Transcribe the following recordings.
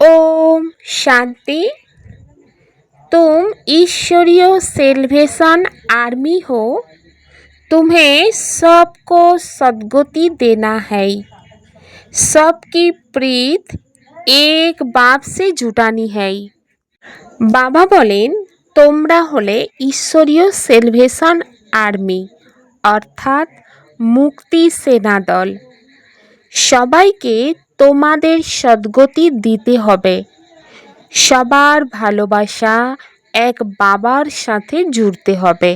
ओम शांति। तुम ईश्वरीय salvation army हो। तुम्हें सबको सद्गति देना है। सबकी प्रीत एक बाप से जुटानी है। বাবা বলেন, তোমরা হলে ঈশ্বরীয় সেলভেশন আর্মি অর্থাৎ মুক্তি সেনা দল। সবাইকে তোমাদের সদ্গতি দিতে হবে। সবার ভালোবাসা এক বাবার সাথে जुड़ते হবে।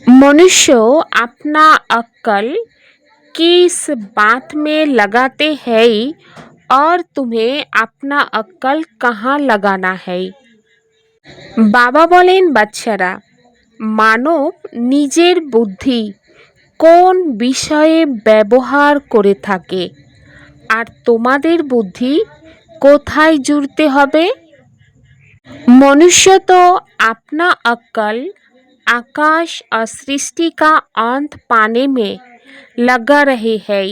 मनुष्य अपना अक्ल किस बात में लगाते हैं और तुम्हें अपना अक्ल कहाँ लगाना है। বাবা বলেন, বাচ্চারা, মানব নিজের বুদ্ধি কোন বিষয়ে ব্যবহার করে থাকে আর তোমাদের বুদ্ধি কোথায় जुड़ते হবে। मनुष्य तो अपना अक्ल आकाश और सृष्टि का अंत पाने में लगा रहे हैं,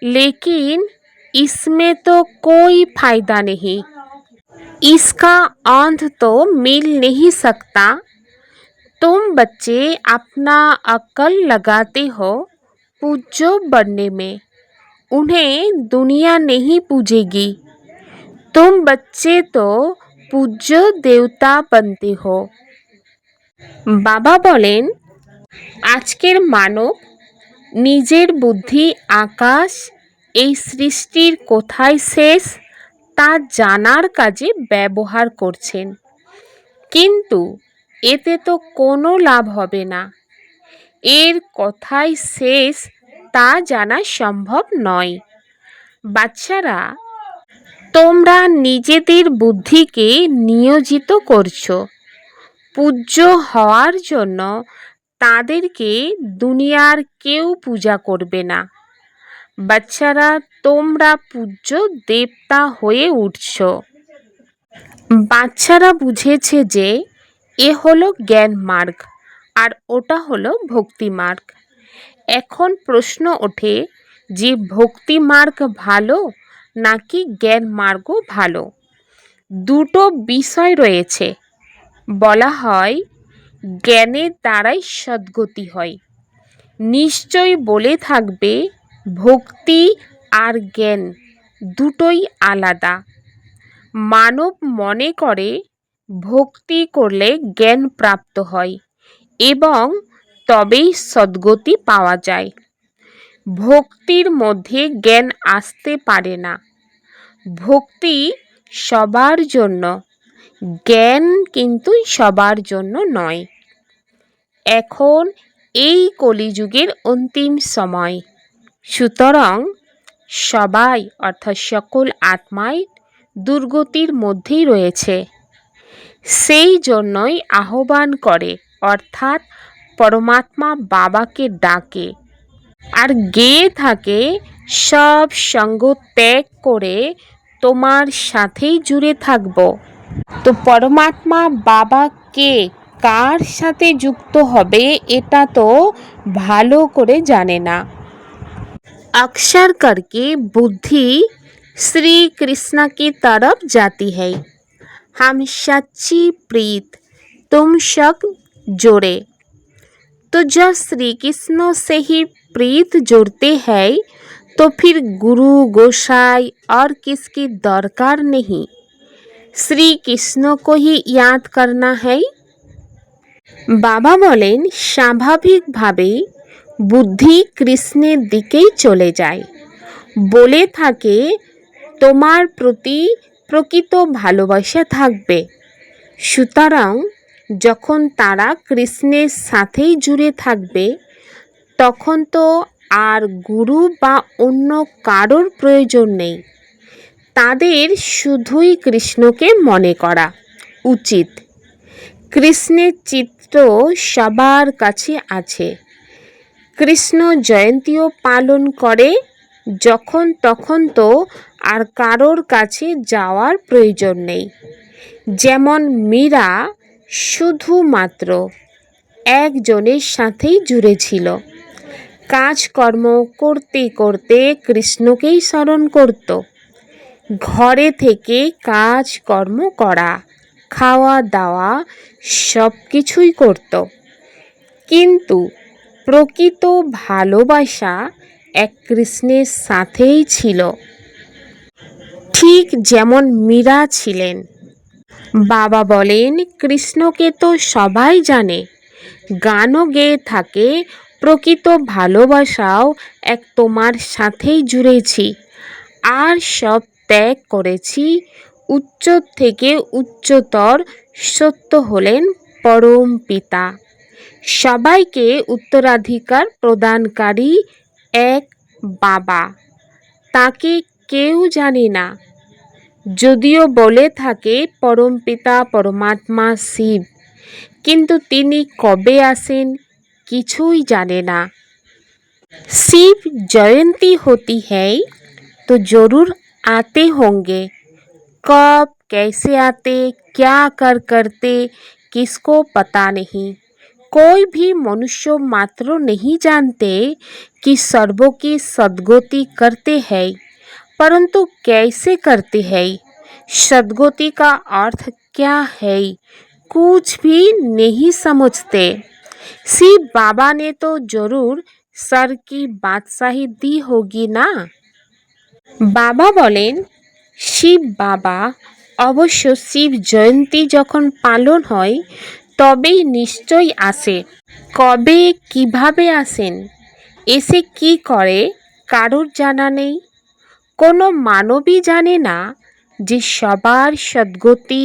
लेकिन इसमें तो कोई फायदा नहीं। इसका अंत तो मिल नहीं सकता। तुम बच्चे अपना अक्ल लगाते हो पूज्य बनने में, उन्हें दुनिया नहीं पूजेगी। तुम बच्चे तो पूज्य देवता बनते हो। বাবা বলেন, আজকের মানব নিজের বুদ্ধি আকাশ এই সৃষ্টির কোথায় শেষ তা জানার কাজে ব্যবহার করছেন, কিন্তু এতে তো কোনো লাভ হবে না। এর কোথায় শেষ তা জানা সম্ভব নয়। বাচ্চারা, তোমরা নিজেদের বুদ্ধিকে নিয়োজিত করছো পূজ্য হওয়ার জন্য। তাদেরকে দুনিয়ার কেউ পূজা করবে না। বাচ্চারা, তোমরা পূজ্য দেবতা হয়ে উঠছো। বাচ্চারা বুঝেছে যে এ হলো জ্ঞান মার্গ আর ওটা হলো ভক্তি মার্গ। এখন প্রশ্ন ওঠে যে ভক্তি মার্গ ভালো নাকি জ্ঞান মার্গ ভালো। দুটো বিষয় রয়েছে। বলা হয় জ্ঞানের দ্বারাই সদ্গতি হয়। নিশ্চয় বলে থাকবে ভক্তি আর জ্ঞান দুটোই আলাদা। মানব মনে করে ভক্তি করলে জ্ঞান প্রাপ্ত হয় এবং তবেই সদ্গতি পাওয়া যায়। ভক্তির মধ্যে জ্ঞান আসতে পারে না। ভক্তি সবার জন্য, জ্ঞান কিন্তু সবার জন্য নয়। এখন এই কলিযুগের অন্তিম সময়, সুতরাং সবাই অর্থাৎ সকল আত্মাই দুর্গতির মধ্যেই রয়েছে। সেই জন্যই আহ্বান করে অর্থাৎ পরমাত্মা বাবাকে ডাকে আর গেয়ে থাকে, সব সঙ্গ ত্যাগ করে তোমার সাথেই জুড়ে থাকবো। তো পরমাত্মা বাবা কে কার সাথে যুক্ত হবে এটা তো ভালো করে জানে না। अक्सर करके बुद्धि श्री कृष्ण की तरफ जाती है। हम सच्ची प्रीत तुम सब जोड़े। तो जब श्री कृष्ण से ही प्रीत जोड़ते हैं तो फिर गुरु गोसाई और किसकी दरकार नहीं। श्री कृष्ण को ही याद करना है। বাবা বলেন, স্বাভাবিকভাবেই বুদ্ধি কৃষ্ণের দিকেই চলে যায়। বলে থাকে তোমার প্রতি প্রকৃত ভালোবাসা থাকবে। সুতরাং যখন তারা কৃষ্ণের সাথেই জুড়ে থাকবে তখন তো আর গুরু বা অন্য কারোর প্রয়োজন নেই। তাদের শুধুই কৃষ্ণকে মনে করা উচিত। কৃষ্ণের চিত্র সবার কাছে আছে। কৃষ্ণ জয়ন্তীও পালন করে যখন তখন, তো আর কারোর কাছে যাওয়ার প্রয়োজন নেই। যেমন মীরা শুধুমাত্র একজনের সাথেই জুড়ে ছিল। কাজকর্ম করতে করতে কৃষ্ণকেই স্মরণ করত। ঘরে থেকে কাজকর্ম করা, খাওয়া দাওয়া সব কিছুই করত। কিন্তু প্রকৃত ভালোবাসা এক কৃষ্ণের সাথেই ছিল, ঠিক যেমন মীরা ছিলেন। বাবা বলেন, কৃষ্ণকে তো সবাই জানে, গানও গেয়ে থাকে, প্রকৃত ভালোবাসাও এক তোমার সাথেই জুড়েছি, আর সব ত্যাগ করেছি। উচ্চ থেকে উচ্চতর সত্য হলেন পরম পিতা, সবাইকে উত্তরাধিকার প্রদানকারী এক বাবা। তাকে কেউ জানে না, যদিও বলে থাকে পরমপিতা পরমাত্মা শিব, কিন্তু তিনি কবে আসেন কিছুই জানে না। शिव जयंती होती है तो जरूर आते होंगे, कब कैसे आते, क्या करते, किसको पता नहीं। कोई भी मनुष्य मात्र नहीं जानते कि सर्वों की सद्गति करते हैं, परंतु कैसे करते हैं, सद्गति का अर्थ क्या है, कुछ भी नहीं समझते। शिव बाबा ने तो जरूर सर की बादशाही दी होगी ना। বাবা বলেন, শিব বাবা অবশ্য শিব জয়ন্তী যখন পালন হয় তবেই নিশ্চয়ই আসে। কবে কিভাবে আসেন, এসে কি করে কারোর জানা নেই। কোনো মানবই জানে না যে সবার সদ্গতি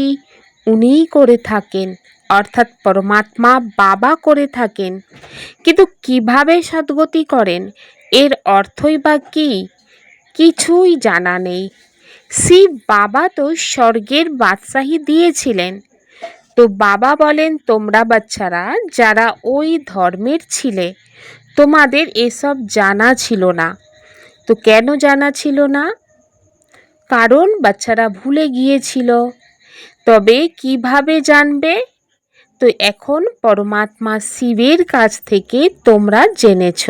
উনিই করে থাকেন, অর্থাৎ পরমাত্মা বাবা করে থাকেন। কিন্তু কিভাবে সদ্গতি করেন, এর অর্থই বা কী, কিছুই জানা নেই। শিব বাবা তো স্বর্গের বাদশাহী দিয়েছিলেন। তো বাবা বলেন, তোমরা বাচ্চারা যারা ওই ধর্মের ছিলে, তোমাদের এসব জানা ছিল না। তো কেন জানা ছিল না? কারণ বাচ্চারা ভুলে গিয়েছিল। তবে কিভাবে জানবে? তো এখন পরমাত্মা শিবের কাছ থেকে তোমরা জেনেছ,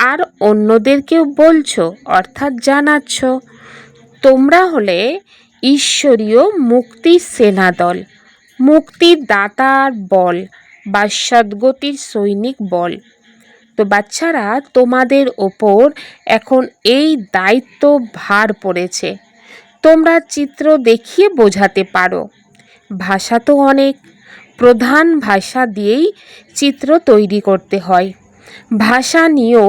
আর অন্যদেরকেও বলছো, অর্থাৎ জানাচ্ছ। তোমরা হলে ঈশ্বরীয় মুক্তির সেনাদল, মুক্তির দাতার বল বা সদ্গতির সৈনিক বল। তো বাচ্চারা, তোমাদের ওপর এখন এই দায়িত্ব ভার পড়েছে। তোমরা চিত্র দেখিয়ে বোঝাতে পারো। ভাষা তো অনেক, প্রধান ভাষা দিয়েই চিত্র তৈরি করতে হয়। ভাষা নিয়েও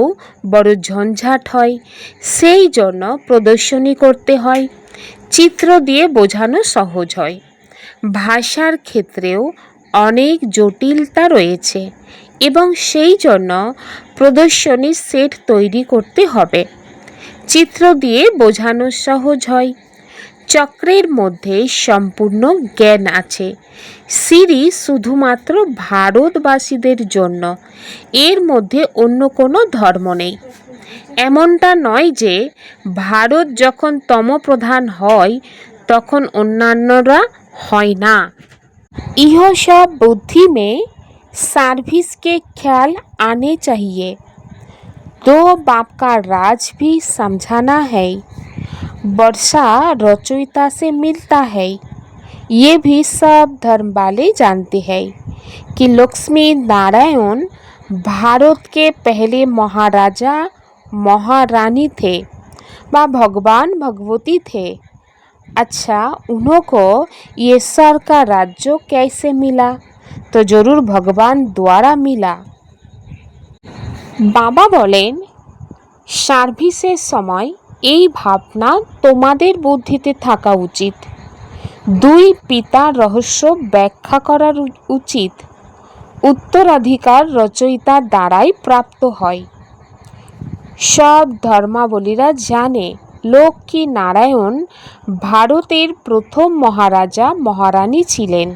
বড় ঝঞ্ঝাট হয়, সেই জন্য প্রদর্শনী করতে হয়। চিত্র দিয়ে বোঝানো সহজ হয়। ভাষার ক্ষেত্রেও অনেক জটিলতা রয়েছে এবং সেই জন্য প্রদর্শনী সেট তৈরি করতে হবে। চিত্র দিয়ে বোঝানো সহজ হয়। চক্রের মধ্যে সম্পূর্ণ জ্ঞান আছে। সিঁড়ি শুধুমাত্র ভারতবাসীদের জন্য, এর মধ্যে অন্য কোনো ধর্ম নেই। এমনটা নয় যে ভারত যখন তমপ্রধান হয় তখন অন্যান্যরা হয় না। यह सब बुद्धि में सर्विस के ख्याल आने चाहिए। दो बाप का राज भी समझाना है। वर्षा रचयिता से मिलता है। ये भी सब धर्म वाले जानते हैं कि लक्ष्मी नारायण भारत के पहले महाराजा महारानी थे व भगवान भगवती थे। अच्छा, उनको ये सर का राज्य कैसे मिला? तो जरूर भगवान द्वारा मिला। বাবা বলেন, সার্ভিসের সময় এই ভাবনা তোমাদের বুদ্ধিতে থাকা উচিত। দুই পিতার রহস্য ব্যাখ্যা করার উচিত। উত্তরাধিকার রচয়িতার দ্বারাই প্রাপ্ত হয়। সব ধর্মাবলীরা জানে লক্ষ্মী নারায়ণ ভারতের প্রথম মহারাজা মহারানী ছিলেন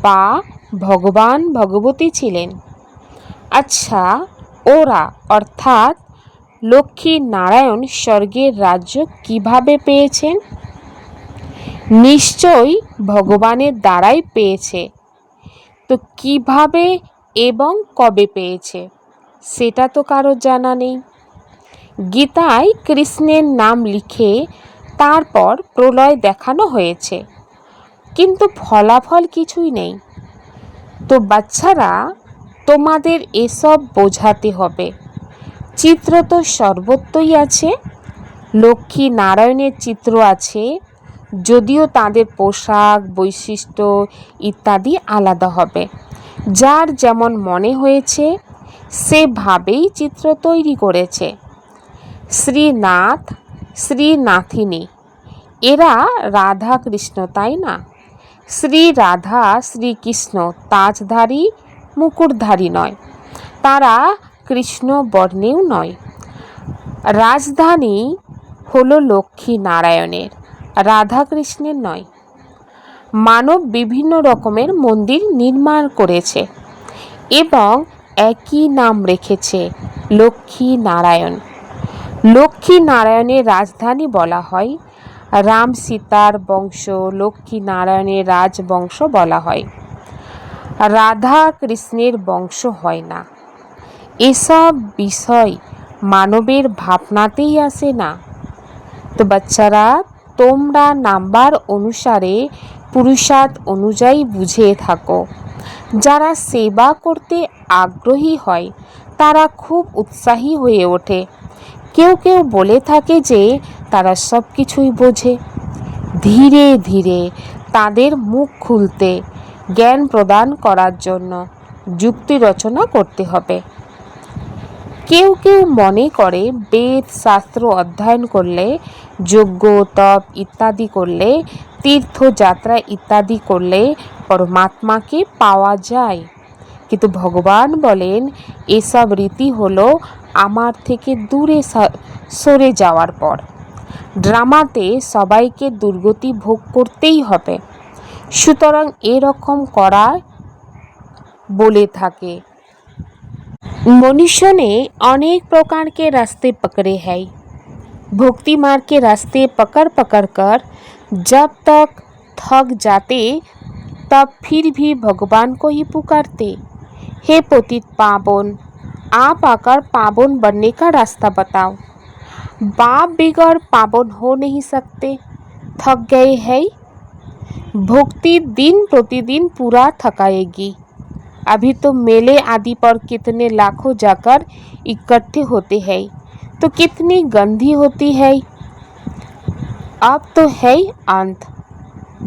বা ভগবান ভগবতী ছিলেন। আচ্ছা, ওরা অর্থাৎ লক্ষ্মী নারায়ণ স্বর্গের রাজ্য কিভাবে পেয়েছেন? নিশ্চয়ই ভগবানের দ্বারাই পেয়েছে। তো কিভাবে এবং কবে পেয়েছে সেটা তো কারো জানা নেই। গীতায় কৃষ্ণের নাম লিখে তারপর প্রলয় দেখানো হয়েছে, কিন্তু ফলাফল কিছুই নেই। তো বাচ্চারা, তোমাদের এসব বোঝাতে হবে। চিত্র তো সর্বত্রই আছে। লক্ষ্মী নারায়ণের চিত্র আছে, যদিও তাদের পোশাক, বৈশিষ্ট্য ইত্যাদি আলাদা হবে। যার যেমন মনে হয়েছে সেভাবেই চিত্র তৈরি করেছে। শ্রীনাথ, শ্রীনাথিনী এরা রাধা কৃষ্ণ, তাই না? শ্রী রাধা শ্রীকৃষ্ণ তাজধারী মুকুটধারী নয়, তারা কৃষ্ণ বর্ণেও নয়। রাজধানী হলো লক্ষ্মী নারায়ণের, রাধাকৃষ্ণের নয়। মানব বিভিন্ন রকমের মন্দির নির্মাণ করেছে এবং একই নাম রেখেছে, লক্ষ্মী নারায়ণ। লক্ষ্মী নারায়ণের রাজধানী বলা হয়, রাম সীতার বংশ লক্ষ্মী নারায়ণের রাজবংশ বলা হয়, রাধা কৃষ্ণের বংশ হয় না। এসব বিষয় মানবের ভাবনাতেই আসে না। তো বাচ্চারা, তোমরা নাম্বার অনুসারে পুরুষার্থ অনুযায়ী বুঝে থাকো। যারা সেবা করতে আগ্রহী হয় তারা খুব উৎসাহী হয়ে ওঠে। কেউ কেউ বলে থাকে যে তারা সব কিছুই বোঝে। ধীরে ধীরে তাদের মুখ খুলতে, জ্ঞান প্রদান করার জন্য যুক্তি রচনা করতে হবে। কেউ কেউ মনে করে বেদ শাস্ত্র অধ্যয়ন করলে, যজ্ঞ তপ ইত্যাদি করলে, তীর্থযাত্রা ইত্যাদি করলে পরমাত্মাকে পাওয়া যায়। কিন্তু ভগবান বলেন এসব রীতি হলো আমার থেকে দূরে সরে যাওয়ার পর। ড্রামাতে সবাইকে দুর্গতি ভোগ করতেই হবে, সুতরাং এরকম করা বলে থাকে। मनुष्य ने अनेक प्रकार के रास्ते पकड़े हैं। भक्ति मार्ग के रास्ते पकड़ पकड़ कर जब तक थक जाते तब फिर भी भगवान को ही पुकारते, हे पतित पावन, आप आकर पावन बनने का रास्ता बताओ। बाप बिगड़ पावन हो नहीं सकते, थक गए हैं। भक्ति दिन प्रतिदिन पूरा थकाएगी। अभी तो मेले आदि पर कितने लाखों जाकर इकट्ठे होते हैं, तो कितनी गंदी होती है। अब तो है अंत,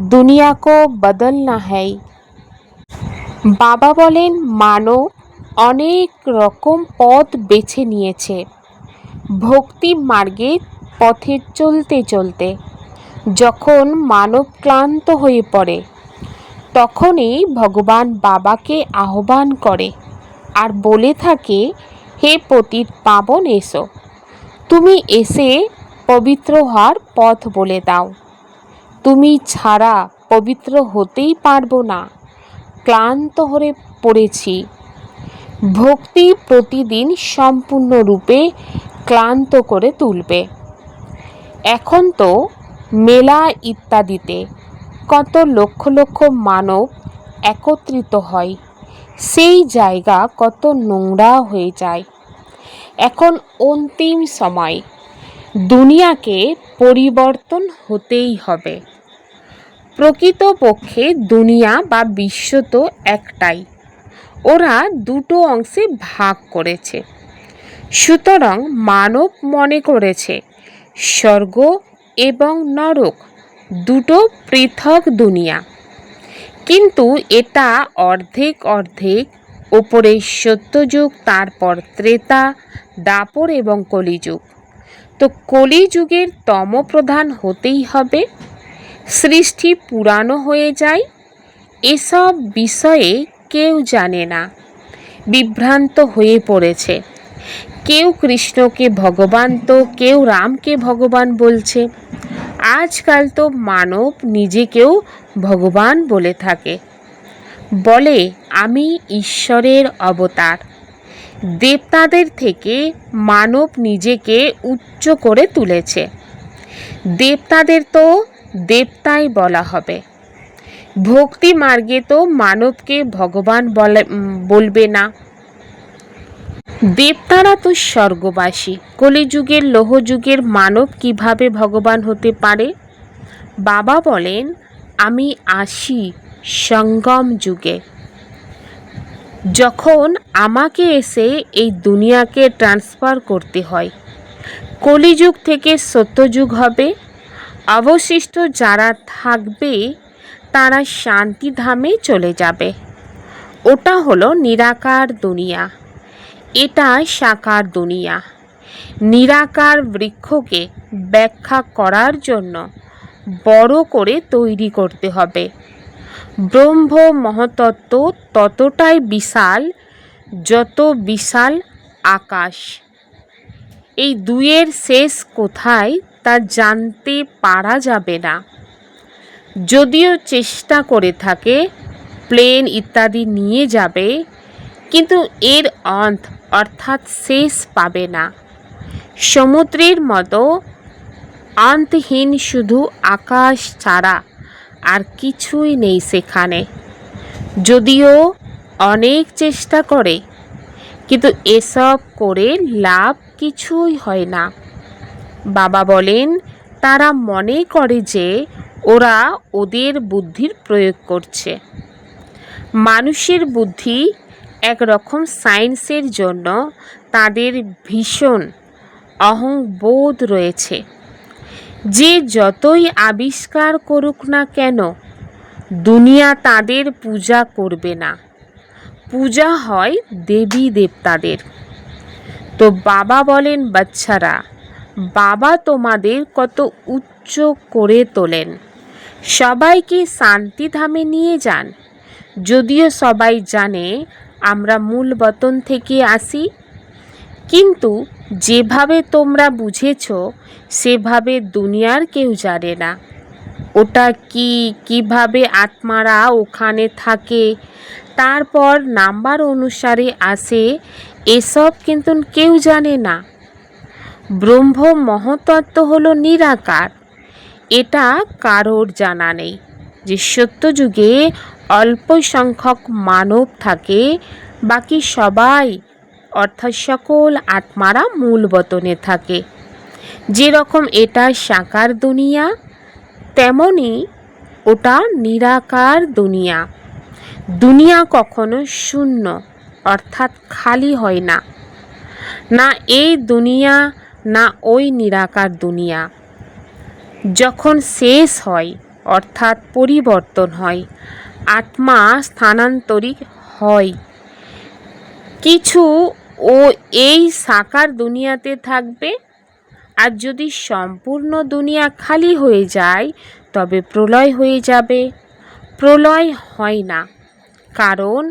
दुनिया को बदलना है। বাবা বলেন মানব অনেক রকম পথ বেছে নিয়েছে। ভক্তি মার্গে পথে চলতে চলতে যখন মানব ক্লান্ত হয়ে পড়ে, তখনই ভগবান বাবাকে আহ্বান করে আর বলে থাকে, হে পতিত পাবন এসো, তুমি এসে পবিত্র হওয়ার পথ বলে দাও। তুমি ছাড়া পবিত্র হতেই পারবো না, ক্লান্ত হয়ে পড়েছি। ভক্তি প্রতিদিন সম্পূর্ণরূপে ক্লান্ত করে তুলবে। এখন তো মেলা ইত্যাদিতে কত লক্ষ লক্ষ মানব একত্রিত হয়, সেই জায়গা কত নোংরা হয়ে যায়। এখন অন্তিম সময়, দুনিয়াকে পরিবর্তন হতেই হবে। প্রকৃতপক্ষে দুনিয়া বা বিশ্ব তো একটাই, ওরা দুটো অংশে ভাগ করেছে। সুতরাং মানব মনে করেছে স্বর্গ এবং নরক দুটো পৃথক দুনিয়া, কিন্তু এটা অর্ধেক অর্ধেক। ওপরে সত্যযুগ, তারপর ত্রেতা, দাপর এবং কলিযুগ। তো কলিযুগের তমপ্রধান হতেই হবে, সৃষ্টি পুরানো হয়ে যায়। এসব বিষয়ে কেউ জানে না, বিভ্রান্ত হয়ে পড়েছে। কেউ কৃষ্ণকে ভগবান তো কেউ রামকে ভগবান বলছে। আজকাল তো মানব নিজেকেও ভগবান বলে থাকে, বলে আমি ঈশ্বরের অবতার। দেবতাদের থেকে মানব নিজেকে উচ্চ করে তুলেছে। দেবতাদের তো দেবতাই বলা হবে। ভক্তি মার্গে তো মানবকে ভগবান বলবে না। দেবতারা তো স্বর্গবাসী, কলিযুগের লৌহযুগের মানব কিভাবে ভগবান হতে পারে? বাবা বলেন, আমি আসি সঙ্গম যুগে, যখন আমাকে এসে এই দুনিয়াকে ট্রান্সফার করতে হয়। কলিযুগ থেকে সত্যযুগ হবে, অবশিষ্ট যারা থাকবে তারা শান্তিধামে চলে যাবে। ওটা হলো নিরাকার দুনিয়া, এটা সাকার দুনিয়া। নিরাকার বৃক্ষকে ব্যাখ্যা করার জন্য বড় করে তৈরি করতে হবে। ব্রহ্ম মহাতত্ত্ব ততটাই বিশাল যত বিশাল আকাশ। এই দুয়ের শেষ কোথায় তা জানতে পারা যাবে না। যদিও চেষ্টা করে থাকে প্লেন ইত্যাদি নিয়ে যাবে, কিন্তু এর অন্ত অর্থাৎ শেষ পাবে না। সমুদ্রের মতো অন্তহীন শুধু আকাশ ছাড়া আর কিছুই নেই সেখানে। যদিও অনেক চেষ্টা করে, কিন্তু এসব করে লাভ কিছুই হয় না। বাবা বলেন, তারা মনে করে যে ওরা ওদের বুদ্ধির প্রয়োগ করছে। মানুষের বুদ্ধি একরকম সায়েন্সের জন্য তাদের ভীষণ অহংবোধ রয়েছে। যে যতই আবিষ্কার করুক না কেন, দুনিয়া তাদের পূজা করবে না। পূজা হয় দেবী দেবতাদের। তো বাবা বলেন, বাচ্চারা, বাবা তোমাদের কত উচ্চ করে তোলেন, সবাইকে শান্তিধামে নিয়ে যান। যদিও সবাই জানে আমরা মূল বতন থেকে আসি, কিন্তু যেভাবে তোমরা বুঝেছ সেভাবে দুনিয়ার কেউ জানে না। ওটা কি, কিভাবে আত্মারা ওখানে থাকে, তারপর নাম্বার অনুসারে আসে, এসব কিন্তু কেউ জানে না। ব্রহ্ম মহাতত্ত্ব হলো নিরাকার, এটা কারোর জানা নেই। যে সত্যযুগে অল্প সংখ্যক মানব থাকে, বাকি সবাই অর্থাৎ সকল আত্মারা মূল বতনে থাকে। যেরকম এটা সাকার দুনিয়া, তেমনি ওটা নিরাকার দুনিয়া। দুনিয়া কখনো শূন্য অর্থাৎ খালি হয় না, না এই দুনিয়া না ওই নিরাকার দুনিয়া। যখন শেষ হয় অর্থাৎ পরিবর্তন হয়, আত্মা স্থানান্তরিত হয়। কিছু ও এই সাকার দুনিয়াতে থাকবে, আর যদি সম্পূর্ণ দুনিয়া খালি হয়ে যায় তবে প্রলয় হয়ে যাবে। প্রলয় হয় না, কারণ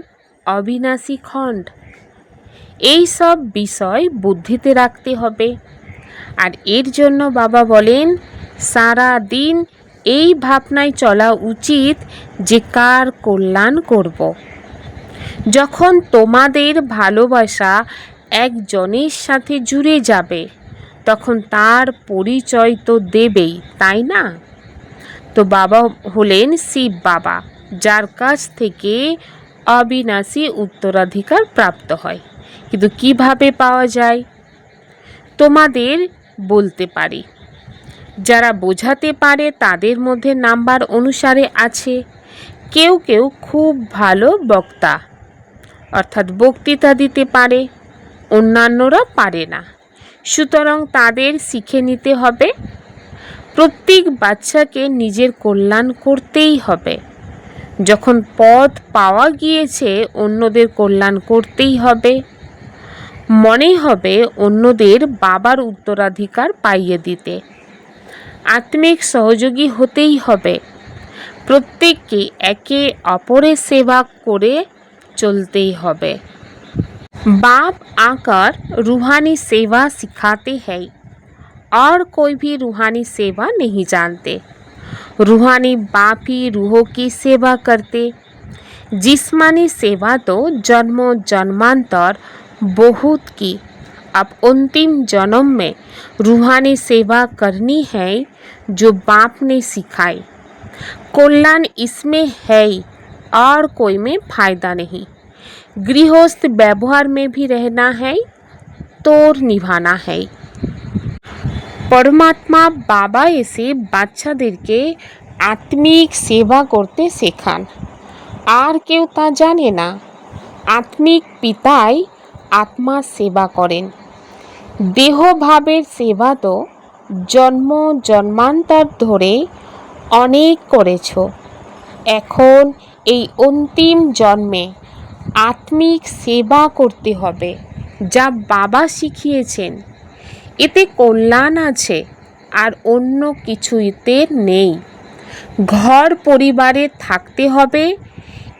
অবিনাশী খণ্ড। এই সব বিষয় বুদ্ধিতে রাখতে হবে। আর এর জন্য বাবা বলেন, সারা দিন এই ভাবনায় চলা উচিত যে কার কল্যাণ করব। যখন তোমাদের ভালোবাসা একজনের সাথে জুড়ে যাবে, তখন তার পরিচয় তো দেবেই, তাই না? তো বাবা হলেন শিব বাবা, যার কাছ থেকে অবিনাশী উত্তরাধিকার প্রাপ্ত হয়। কিন্তু কিভাবে পাওয়া যায় তোমাদের বলতে পারি। যারা বোঝাতে পারে তাদের মধ্যে নাম্বার অনুসারে আছে। কেউ কেউ খুব ভালো বক্তা অর্থাৎ বক্তৃতা দিতে পারে, অন্যান্যরা পারে না। সুতরাং তাদের শিখে নিতে হবে। প্রত্যেক বাচ্চাকে নিজের কল্যাণ করতেই হবে। যখন পথ পাওয়া গিয়েছে, অন্যদের কল্যাণ করতেই হবে। মনে হবে অন্যদের বাবার উত্তরাধিকার পাইয়ে দিতে। আত্মিক সহযোগী হতেই হবে। প্রত্যেককে একে অপরের সেবা করে चलते ही হবে। बाप आकर रूहानी सेवा सिखाते हैं और कोई भी रूहानी सेवा नहीं जानते। रूहानी बाप ही रूहों की सेवा करते। जिस्मानी सेवा तो जन्मों जन्मांतर बहुत की। अब अंतिम जन्म में रूहानी सेवा करनी है जो बाप ने सिखाई। कल्याण इसमें है और कोई में फायदा नहीं। गृहस्थ व्यवहार में भी रहना है, तौर निभाना है। परमात्मा बाबा एसे বাচ্চাদেরকে আত্মিক সেবা করতে শেখান, আর কেউ তা জানে না। আত্মিক পিতাই আত্মার সেবা করেন। দেহভাবের সেবা তো জন্ম জন্মান্তর ধরে অনেক করেছ। এখন এই অন্তিম জন্মে আত্মিক সেবা করতে হবে, যা বাবা শিখিয়েছেন। এতে কল্যাণ আছে, আর অন্য কিছুতে নেই। ঘর পরিবারে থাকতে হবে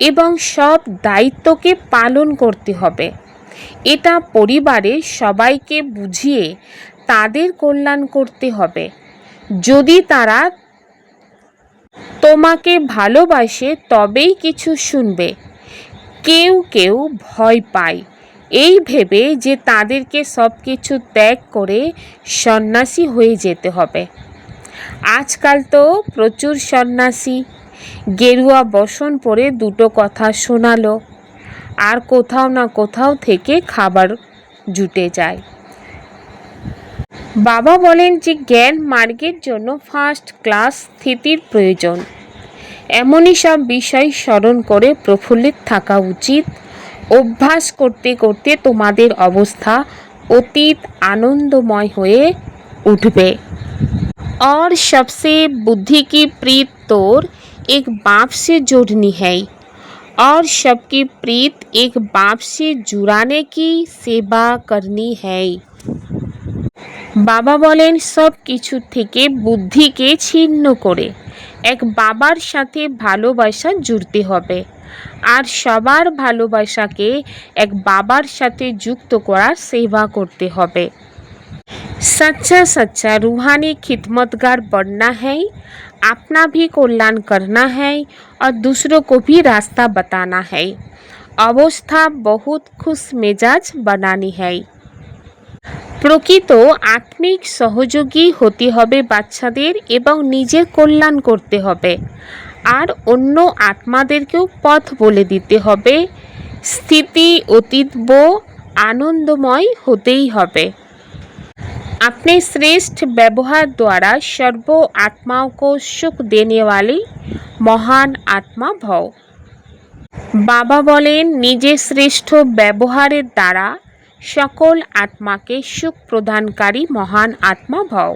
এবং সব দায়িত্বকে পালন করতে হবে। এটা পরিবারের সবাইকে বুঝিয়ে তাদের কল্যাণ করতে হবে। যদি তারা তোমাকে ভালোবাসে তবেই কিছু শুনবে। কেউ কেউ ভয় পায় এই ভেবে যে তাদেরকে সব কিছু ত্যাগ করে সন্ন্যাসী হয়ে যেতে হবে। আজকাল তো প্রচুর সন্ন্যাসী গেরুয়া বসন পরে দুটো কথা শোনালো, আর কোথাও না কোথাও থেকে খাবার জুটে যায়। বাবা বলেন যে জ্ঞান মার্গের জন্য ফার্স্ট ক্লাস স্থিতির প্রয়োজন। এমনই সব বিষয় স্মরণ করে প্রফুল্লিত থাকা উচিত। অভ্যাস করতে করতে তোমাদের অবস্থা অতীত আনন্দময় হয়ে उठबे। और सबसे बुद्धि की प्रीत तोर एक बाप से जोड़नी है, और सबकी प्रीत एक बाप से जुड़ाने की सेवा करनी है। বাবা বলেন সব কিছু থেকে বুদ্ধিকে ছিন্ন করে এক বাবার সাথে ভালোবাসা জুড়তে হবে, আর সবার ভালোবাসাকে এক বাবার সাথে যুক্ত করার সেবা করতে হবে। सच्चा सच्चा रूहानी खिदमतगार बनना है, अपना भी कल्याण करना है और दूसरों को भी रास्ता बताना है। अवस्था बहुत खुश मेजाज बनानी है। প্রকৃত আত্মিক সহযোগী হতে হবে বাচ্চাদের এবং নিজের কল্যাণ করতে হবে, আর অন্য আত্মাদেরকেও পথ বলে দিতে হবে। স্থিতি অতীব आनंदमय হতেই হবে। अपने श्रेष्ठ व्यवहार द्वारा सर्व आत्माओं को सुख देने वाली महान आत्मा भव। बाबा बोलेन निजे श्रेष्ठ व्यवहारेर द्वारा सकल आत्मा के सुख प्रदानकारी महान आत्मा भव।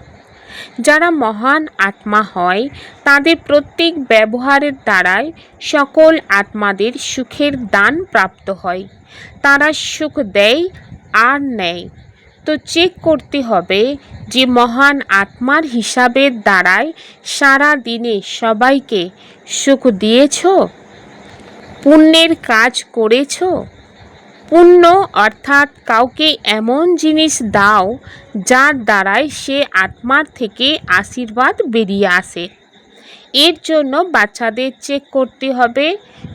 যারা মহান আত্মা হয় তাদের প্রত্যেক ব্যবহারের দ্বারাই সকল আত্মাদের সুখের দান প্রাপ্ত হয়। তারা সুখ দেয় আর নেয়। তো চেক করতে হবে যে মহান আত্মার হিসাবের দ্বারাই সারা দিনে সবাইকে সুখ দিয়েছ, পুণ্যের কাজ করেছ। পুণ্য অর্থাৎ কাউকে এমন জিনিস দাও যার দ্বারাই সে আত্মার থেকে আশীর্বাদ বেরিয়ে আসে। এর জন্য বাচ্চাদের চেক করতে হবে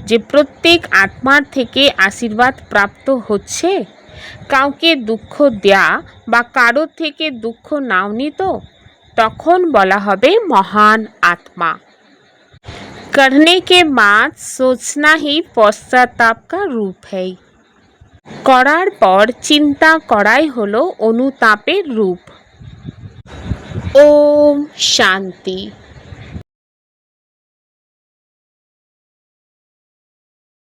যে প্রত্যেক আত্মার থেকে আশীর্বাদ প্রাপ্ত হচ্ছে। কাউকে দুঃখ দেয়া বা কারোর থেকে দুঃখ নাওনি তো, তখন বলা হবে মহান আত্মা। करने के बाद सोचना ही पश्चाताप का रूप है। করার পর চিন্তা করাই হলো অনুতাপের রূপ। ওম শান্তি।